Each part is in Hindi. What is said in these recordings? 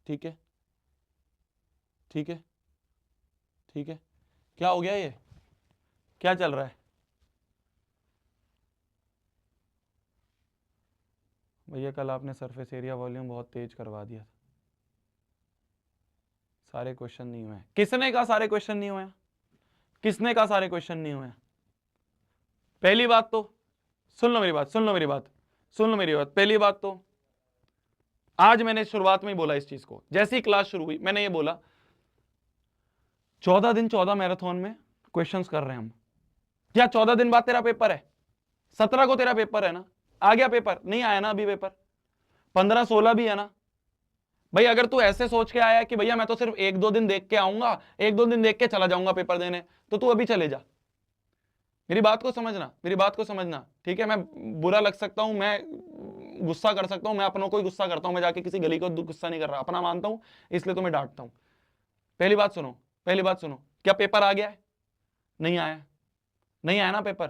ठीक है ठीक है ठीक है। क्या हो गया, ये क्या चल रहा है? भैया कल आपने सरफेस एरिया वॉल्यूम बहुत तेज करवा दिया, सारे क्वेश्चन नहीं हुए। किसने कहा सारे क्वेश्चन नहीं हुए? किसने कहा सारे क्वेश्चन नहीं हुए? पहली बात तो सुन लो मेरी बात, सुन लो मेरी बात, सुन लो मेरी बात। पहली बात तो आज मैंने शुरुआत में ही बोला इस चीज को, जैसे ही क्लास शुरू हुई मैंने ये बोला 14 दिन 14 मैराथन में क्वेश्चंस कर रहे हैं हम। क्या 14 दिन बाद तेरा पेपर है? 17 को तेरा पेपर है ना? आ गया पेपर? नहीं आया ना अभी पेपर? 15 16 भी है ना? भाई अगर तू ऐसे सोच के आया कि भैया मैं तो सिर्फ 1 2 दिन देख के आऊंगा, 1 2 दिन देख के चला जाऊंगा पेपर देने, तो तू अभी चले जा। मेरी बात को समझना, मेरी बात को समझना, ठीक है? मैं बुरा लग सकता हूं, मैं गुस्सा कर सकता हूं, मैं अपनों को ही गुस्सा करता हूं, मैं जाके किसी गली को गुस्सा नहीं कर रहा, अपना मानता हूं, इसलिए तुम्हें डांटता हूं। पहली बात सुनो, पहली बात सुनो, क्या पेपर आ गया है? नहीं आया? नहीं आया ना पेपर?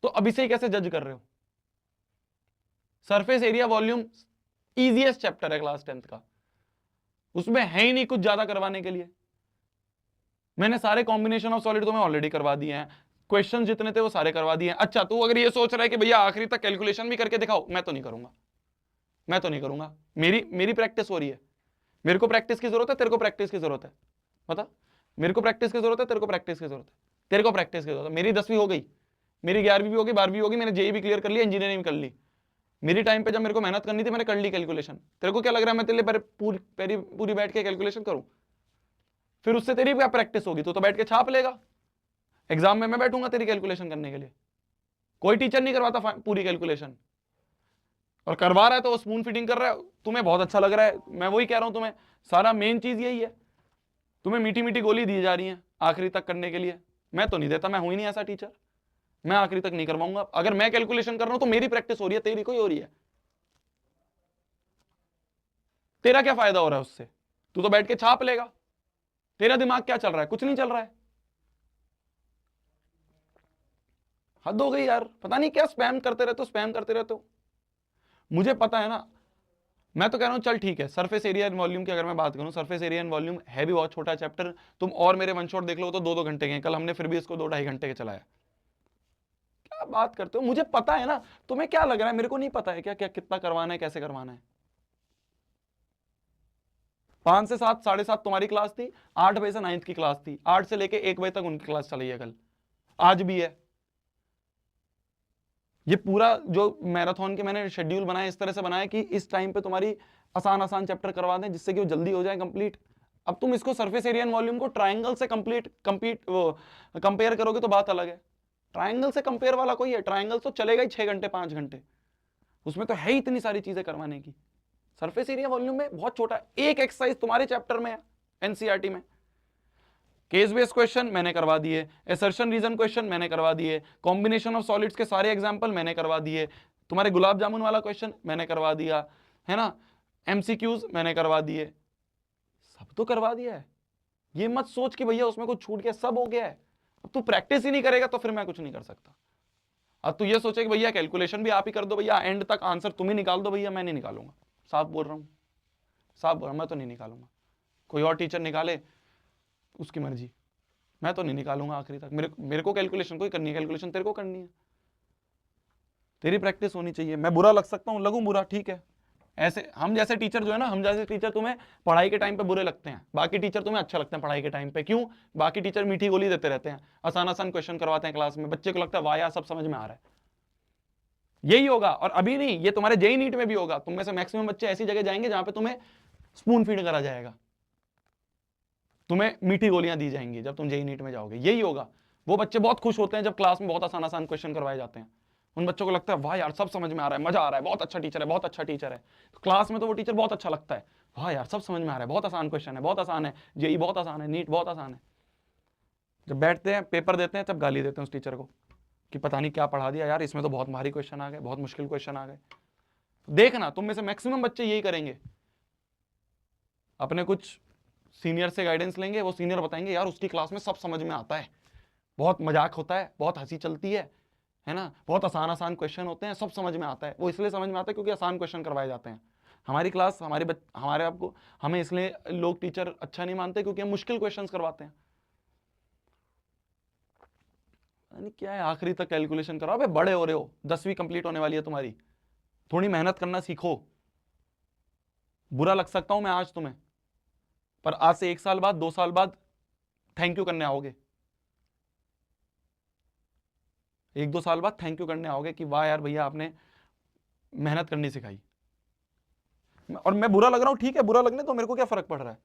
तो अभी से ही कैसे जज कर रहे हो? Surface area volume easiest chapter है क्लास 10th का, उसमें है ही नहीं कुछ ज्यादा करवाने के लिए। मैंने सारे कॉम्बिनेशन ऑफ सॉलिड तुम्हें ऑलरेडी करवा दिए हैं, क्वेश्चन जितने थे वो सारे करवा दिए हैं। अच्छा तू अगर ये सोच रहा है कि भैया आखिरी तक कैलकुलेशन भी करके दिखाओ, मैं तो नहीं करूंगा, मैं तो नहीं करूंगा। मेरी मेरी प्रैक्टिस हो रही है, मेरे को प्रैक्टिस की जरूरत है, तेरे को प्रैक्टिस की जरूरत है? बता, मेरे को प्रैक्टिस की जरूरत है, तेरे को प्रैक्टिस की जरूरत है? तेरे को प्रैक्टिस की जरूरत है। मेरी 10वीं हो गई, मेरी 11वीं भी हो गई, 12वीं हो गई, मैंने जेई भी क्लियर कर लिया, इंजीनियरिंग भी कर ली। मेरी टाइम पे जब मेरे को मेहनत करनी थी मैंने कर ली कैलकुलेशन। तेरे को क्या लग रहा है मैं तेरे लिए पूरी बैठ के कैलकुलेशन करूं? फिर उससे तेरी क्या प्रैक्टिस होगी? तो बैठ के छाप लेगा, एग्जाम में मैं बैठूंगा तेरी कैलकुलेशन करने के लिए। कोई टीचर नहीं करवाता पूरी कैलकुलेशन, और करवा रहा है तो वो स्पून फीडिंग कर रहा है। तुम्हें बहुत अच्छा लग रहा है, मैं वही कह रहा हूं तुम्हें, सारा मेन चीज यही है, तुम्हें मीठी मीठी गोली दी जा रही है आखिरी तक करने के लिए। मैं तो नहीं देता, मैं हूं ही नहीं ऐसा टीचर, मैं आखिरी तक नहीं करवाऊंगा। अगर मैं कैलकुलेशन कर रहा हूं तो मेरी प्रैक्टिस हो रही है, तेरी कोई हो रही है? तेरा क्या फायदा हो रहा है उससे? तू तो बैठ के छाप लेगा। तेरा दिमाग क्या चल रहा है? कुछ नहीं चल रहा है। हद हो गई यार, पता नहीं क्या स्पैम करते रहते हो, स्पैम करते रहते हो। मुझे पता है ना, मैं तो कह रहा हूं चल ठीक है, सरफेस एरिया एंड वॉल्यूम की अगर मैं बात करूं, सरफेस एरिया एंड वॉल्यूम है भी बहुत छोटा चैप्टर। तुम और मेरे वन शॉट देख लो तो 2 2 घंटे के हैं, कल हमने फिर भी इसको 2 2.5 घंटे के चलाया। क्या बात करते हो? मुझे पता है ना, तुम्हें क्या लग रहा है मेरे को नहीं पता है क्या? क्या कितना करवाना है, कैसे करवाना है? 5 से 7 7:30 तुम्हारी क्लास थी, 8 बजे से 9th की क्लास थी, 8 से लेके 1 बजे तक उनकी क्लास चली है कल, आज भी है। ये पूरा जो मैराथन के मैंने शेड्यूल बनाया इस तरह से बनाया कि इस टाइम पे तुम्हारी आसान आसान चैप्टर करवा दें, जिससे कि वो जल्दी हो जाए कंप्लीट। अब तुम इसको सरफेस एरिया एंड वॉल्यूम को ट्राइंगल से कंप्लीट वो कंपेयर करोगे तो बात अलग है। ट्राइंगल से कंपेयर वाला कोई है? ट्राइंगल तो चलेगा ही 6 घंटे 5 घंटे, उसमें तो है ही इतनी सारी चीजें करवाने की। सरफेस एरिया वॉल्यूम में बहुत छोटा, एक एक्सरसाइज तुम्हारे चैप्टर में है एनसीईआरटी में, केस बेस्ड क्वेश्चन मैंने करवा दिए, एसर्शन रीजन क्वेश्चन मैंने करवा दिए, कॉम्बिनेशन ऑफ सॉलिड्स के सारे एग्जांपल मैंने करवा दिए, तुम्हारे गुलाब जामुन वाला क्वेश्चन मैंने करवा दिया है ना, एमसीक्यूज मैंने करवा दिए, सब तो करवा दिया है। ये मत सोच कि भैया उसमें कुछ छूट गया, सब हो गया है। अब तू प्रैक्टिस ही नहीं करेगा तो फिर मैं कुछ नहीं कर सकता। अब तू ये सोचे कि भैया कैलकुलेशन भी आप ही कर दो, भैया एंड तक आंसर तुम ही निकाल दो, भैया मैं नहीं निकालूंगा, साफ बोल रहा हूं, साफ बोल रहा हूं, मैं तो नहीं निकालूंगा। कोई और टीचर निकाले उसकी मर्जी, मैं तो नहीं निकालूंगा आखिरी तक। मेरे को कैलकुलेशन कोई करनी है, कैलकुलेशन तेरे को करनी है, तेरी प्रैक्टिस होनी चाहिए। मैं बुरा लग सकता हूं, लगूं बुरा, ठीक है। ऐसे हम जैसे टीचर जो है ना, हम जैसे टीचर तुम्हें पढ़ाई के टाइम पे बुरे लगते हैं, बाकी टीचर तुम्हें अच्छा लगते हैं पढ़ाई के टाइम पे। क्यों? बाकी टीचर मीठी गोली देते रहते हैं, आसान आसान क्वेश्चन करवाते हैं क्लास में, बच्चे को लगता है वाह यार सब समझ में आ रहा है। यही होगा, और अभी नहीं, ये तुम्हारे जेई नीट में भी होगा। तुम में से मैक्सिमम बच्चे ऐसी जगह जाएंगे जहां पे तुम्हें स्पून फीड करा जाएगा, तुम्हें मीठी गोलियां दी जाएंगी जब तुम जेई नीट में जाओगे। यही होगा। वो बच्चे बहुत खुश होते हैं जब क्लास में बहुत आसान आसान क्वेश्चन करवाए जाते हैं, उन बच्चों को लगता है वाह यार सब समझ में आ रहा है, मजा आ रहा है, बहुत अच्छा टीचर है, बहुत अच्छा टीचर है। तो क्लास में तो वो टीचर बहुत अच्छा लगता है, वाह यार सब समझ में आ रहा है, बहुत आसान क्वेश्चन है, बहुत आसान है, जेई बहुत आसान है, नीट बहुत आसान है। जब बैठते हैं पेपर देते हैं तब गाली देते हैं उस टीचर को कि पता नहीं क्या पढ़ा दिया यार, इसमें तो बहुत भारी क्वेश्चन आ गए, बहुत मुश्किल क्वेश्चन आ गए। देखना तुम में से मैक्सिमम बच्चे यही करेंगे, अपने कुछ सीनियर से गाइडेंस लेंगे, वो सीनियर बताएंगे यार उसकी क्लास में सब समझ में आता है, बहुत मजाक होता है, बहुत हंसी चलती है ना, बहुत आसान आसान क्वेश्चन होते हैं, सब समझ में आता है। वो इसलिए समझ में आता है क्योंकि आसान क्वेश्चन करवाए जाते हैं। हमारी क्लास हमारे आपको हमें इसलिए लोग टीचर अच्छा नहीं मानते क्योंकि हम मुश्किल क्वेश्चंस करवाते हैं। नहीं क्या है, आखिरी तक कैलकुलेशन कराओ, अबे बड़े हो रहे हो, 10वीं कंप्लीट होने वाली है तुम्हारी, थोड़ी मेहनत करना सीखो। बुरा लग सकता हूं मैं आज तुम्हें, पर आज से 1 साल बाद 2 साल बाद थैंक यू करने आओगे, 1-2 साल बाद थैंक यू करने आओगे कि वाह यार भैया आपने मेहनत करनी सिखाई। और मैं बुरा लग रहा हूं, ठीक है, बुरा लगने तो मेरे को क्या फर्क पड़ रहा है।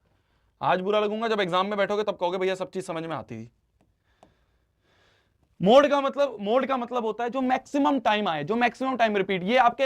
आज बुरा लगूंगा, जब एग्जाम में बैठोगे तब कहोगे भैया सब चीज समझ में आती थी। मोड का मतलब होता है जो मैक्सिमम टाइम आए, जो मैक्सिमम टाइम रिपीट। ये आपके